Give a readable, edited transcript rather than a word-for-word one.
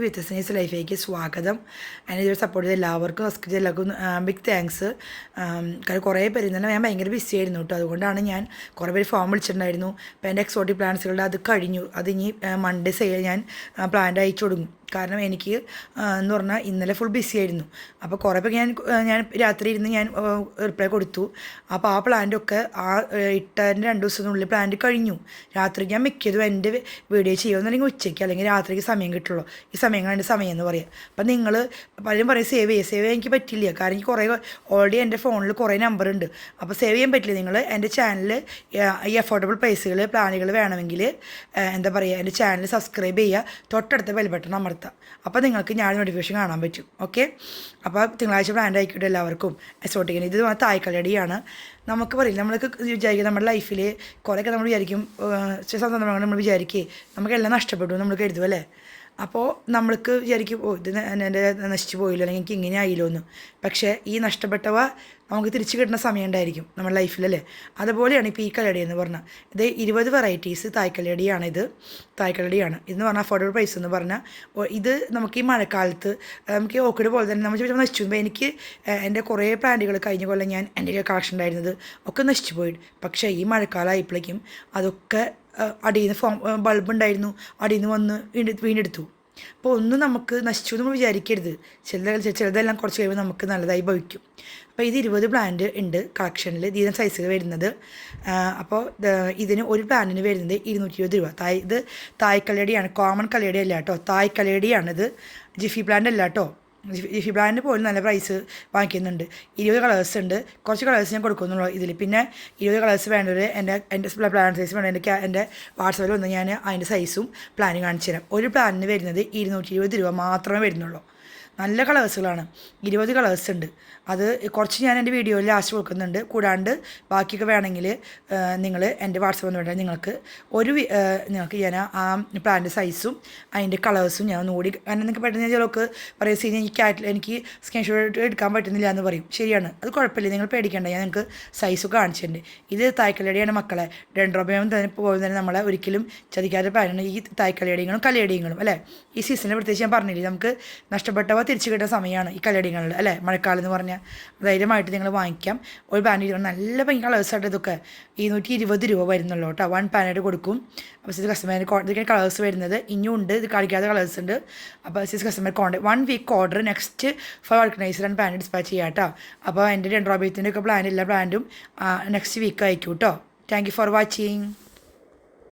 വ്യത്യസ്തനീസ് ലൈഫിലേക്ക് സ്വാഗതം. എന്നെ ഇതുവരെ സപ്പോർട്ട് ചെയ്ത എല്ലാവർക്കും എല്ലാവർക്കും ബിഗ് താങ്ക്സ്. കാരണം കുറേ പേര് ഇന്നലെ ഞാൻ ഭയങ്കര ബിസി ആയിരുന്നു കേട്ടോ. അതുകൊണ്ടാണ് ഞാൻ കുറേ പേര് ഫോം വിളിച്ചിട്ടുണ്ടായിരുന്നു. അപ്പോൾ എൻ്റെ എക്സോട്ടിക് പ്ലാന്റ്സുകളുടെ അത് കഴിഞ്ഞു. അത് ഇനി മൺഡേ ഞാൻ പ്ലാന്റ് അയച്ചു കൊടുക്കും. കാരണം എനിക്ക് എന്ന് പറഞ്ഞാൽ ഇന്നലെ ഫുൾ ബിസി ആയിരുന്നു. അപ്പോൾ കുറേ പേർ ഞാൻ രാത്രി ഇരുന്ന് ഞാൻ റിപ്ലൈ കൊടുത്തു. അപ്പോൾ ആ പ്ലാന്റൊക്കെ ആ ഇട്ടതിൻ്റെ 2 ദിവസത്തിനുള്ളിൽ പ്ലാന്റ് കഴിഞ്ഞു. രാത്രി ഞാൻ മിക്കതും എൻ്റെ വീഡിയോ ചെയ്യുമെന്നുണ്ടെങ്കിൽ ഉച്ചയ്ക്ക് അല്ലെങ്കിൽ രാത്രിക്ക് സമയം കിട്ടുള്ളൂ. ഈ സമയങ്ങൾ എൻ്റെ സമയം എന്ന് പറയാം. അപ്പം നിങ്ങൾ പലരും പറയും സേവ് ചെയ്യാൻ എനിക്ക് പറ്റില്ല. കാരണം എനിക്ക് കുറേ ഓൾറെഡി എൻ്റെ ഫോണിൽ കുറേ നമ്പർ ഉണ്ട്. അപ്പോൾ സേവ് ചെയ്യാൻ പറ്റില്ല. നിങ്ങൾ എൻ്റെ ചാനൽ ഈ അഫോർഡബിൾ പ്രൈസുകൾ പ്ലാനുകൾ വേണമെങ്കിൽ എന്താ പറയുക, എൻ്റെ ചാനൽ സബ്സ്ക്രൈബ് ചെയ്യുക, തൊട്ടടുത്ത ബെൽ ബട്ടൺ അമർത്തുക. അപ്പോൾ നിങ്ങൾക്ക് ഞാൻ നോട്ടിഫിക്കേഷൻ കാണാൻ പറ്റും. ഓക്കെ, അപ്പോൾ തിങ്കളാഴ്ച പ്ലാൻ ആയിക്കോട്ടെ എല്ലാവർക്കും. എക്സോട്ടിക്കിന് ഇത് തായ്ക്കലടിയാണ്. നമുക്ക് പറയില്ല, നമ്മൾക്ക് വിചാരിക്കും നമ്മുടെ ലൈഫിൽ കുറേയൊക്കെ നമ്മൾ വിചാരിക്കും, ചില സന്ദർഭങ്ങൾ നമ്മൾ വിചാരിക്കേ നമുക്കെല്ലാം നഷ്ടപ്പെട്ടു നമ്മൾ കരുതും അല്ലേ. അപ്പോൾ നമ്മൾക്ക് വിചാരിക്കും ഇത് എൻ്റെ നശിച്ചു പോയില്ലോ അല്ലെങ്കിൽ എനിക്ക് ഇങ്ങനെ ആയില്ലോ എന്ന്. പക്ഷേ ഈ നഷ്ടപ്പെട്ടവ നമുക്ക് തിരിച്ച് കിട്ടുന്ന സമയം ഉണ്ടായിരിക്കും നമ്മുടെ ലൈഫിലല്ലേ. അതുപോലെയാണ് ഇപ്പോൾ ഈ കലടി എന്ന് പറഞ്ഞാൽ ഇത് 20 വെറൈറ്റീസ് തായ്ക്കലടിയാണ്. ഇതെന്ന് പറഞ്ഞാൽ അഫോർഡബിൾ പ്രൈസ് എന്ന് പറഞ്ഞാൽ ഇത് നമുക്ക് ഈ മഴക്കാലത്ത് നമുക്ക് ഓർക്കിഡ് പോലെ തന്നെ നമ്മൾ ചോദിച്ചാൽ നശിച്ചു പോകുമ്പോൾ എനിക്ക് എൻ്റെ കുറേ പ്ലാന്റുകൾ കഴിഞ്ഞ കൊല്ലം ഞാൻ എൻ്റെ കളക്ഷൻ ഉണ്ടായിരുന്നത് ഒക്കെ നശിച്ചു പോയിട്ട്. പക്ഷേ ഈ മഴക്കാലം ആയപ്പോഴേക്കും അതൊക്കെ അടിയിൽ നിന്ന് ബൾബ് ഉണ്ടായിരുന്നു, അടിയിൽ നിന്ന് വന്ന് വീണ്ടെടുത്തു. അപ്പോൾ ഒന്നും നമുക്ക് നശിച്ചു നമ്മൾ വിചാരിക്കരുത്. ചിലതെല്ലാം കുറച്ച് കഴിയുമ്പോൾ നമുക്ക് നല്ലതായി ഭവിക്കും. അപ്പോൾ ഇത് 20 പ്ലാന്റ് ഉണ്ട് കളക്ഷനിൽ. ഇതിന് സൈസുകൾ വരുന്നത്. അപ്പോൾ ഇതിന് ഒരു പ്ലാന്റിന് വരുന്നത് 220 രൂപ. ഇത് തായ്ക്കലടിയാണ്, കോമൺ കലടി അല്ല കേട്ടോ, തായ്ക്കലടിയാണിത്. ജിഫി പ്ലാന്റ് അല്ല കേട്ടോ. ജിഫി പ്ലാന്റ് പോലും നല്ല പ്രൈസ് വാങ്ങിക്കുന്നുണ്ട്. 20 കളേഴ്സ് ഉണ്ട്. കുറച്ച് കളേഴ്സ് ഞാൻ കൊടുക്കുന്നുള്ളൂ ഇതിൽ. പിന്നെ 20 കളേഴ്സ് വേണ്ടവർ എൻ്റെ പ്ലാൻ സൈസ് വേണ്ട എൻ്റെ വാട്സാപ്പിൽ വന്ന് ഞാൻ അതിൻ്റെ സൈസും പ്ലാനും കാണിച്ചു തരാം. ഒരു പ്ലാനിന് വരുന്നത് 220 രൂപ മാത്രമേ വരുന്നുള്ളൂ. നല്ല കളേഴ്സുകളാണ്, 20 കളേഴ്സ് ഉണ്ട്. അത് കുറച്ച് ഞാൻ എൻ്റെ വീഡിയോയിൽ ലാസ്റ്റ് കൊടുക്കുന്നുണ്ട്. കൂടാണ്ട് ബാക്കിയൊക്കെ വേണമെങ്കിൽ നിങ്ങൾ എൻ്റെ വാട്സാപ്പ് എന്ന് പറഞ്ഞാൽ നിങ്ങൾക്ക് ഞാൻ ആ പ്ലാന്റ് സൈസും അതിൻ്റെ കളേഴ്സും ഞാൻ ഒന്നുകൂടി, കാരണം നിങ്ങൾക്ക് പെട്ടെന്ന് ചിലർക്ക് പറയും എനിക്ക് സ്ക്രീൻഷോട്ട് എടുക്കാൻ പറ്റുന്നില്ല എന്ന് പറയും. ശരിയാണ്, അത് കുഴപ്പമില്ല, നിങ്ങൾ പേടിക്കേണ്ട, ഞാൻ നിങ്ങൾക്ക് സൈസൊക്കെ കാണിച്ചിട്ടുണ്ട്. ഇത് തായ്ക്കലടിയാണ് മക്കളെ. ഡെൻഡ്രോബിയം പോലെ തന്നെ നമ്മളെ ഒരിക്കലും ചതിക്കാത്ത പ്ലാനാണ് ഈ തായ്ക്കലടികളും കലയടികളും അല്ലേ. ഈ സീസണിൽ പ്രത്യേകിച്ച് ഞാൻ പറഞ്ഞില്ലേ, നമുക്ക് നഷ്ടപ്പെട്ടവ തിരിച്ചു കിട്ടുന്ന സമയമാണ് ഈ കലയടികളിൽ അല്ലേ. മഴക്കാലം എന്ന് പറഞ്ഞാൽ ധൈര്യമായിട്ട് നിങ്ങൾ വാങ്ങിക്കാം. ഒരു പാനറ്റ് നല്ല ഭയങ്കര കളേഴ്സായിട്ട് ഇതൊക്കെ 220 രൂപ വരുന്നുള്ളൂ കേട്ടോ. 1 പാനറ്റ് കൊടുക്കും. അപ്പോൾ സിസ് കസ്റ്റമറിന് ഇതൊക്കെ കളേഴ്സ് വരുന്നത് ഇനിയും ഉണ്ട്, ഇത് കളിക്കാത്ത കളേഴ്സ് ഉണ്ട്. അപ്പോൾ സിസ് customer 1 week order next for organiser and pan dispatch ചെയ്യാം കേട്ടോ. അപ്പോൾ എൻ്റെ ഡെൻഡ്രോബിയത്തിൻ്റെ ഒക്കെ എല്ലാ പ്ലാന്റും നെക്സ്റ്റ് വീക്ക് അയക്കും കേട്ടോ. Thank you for watching.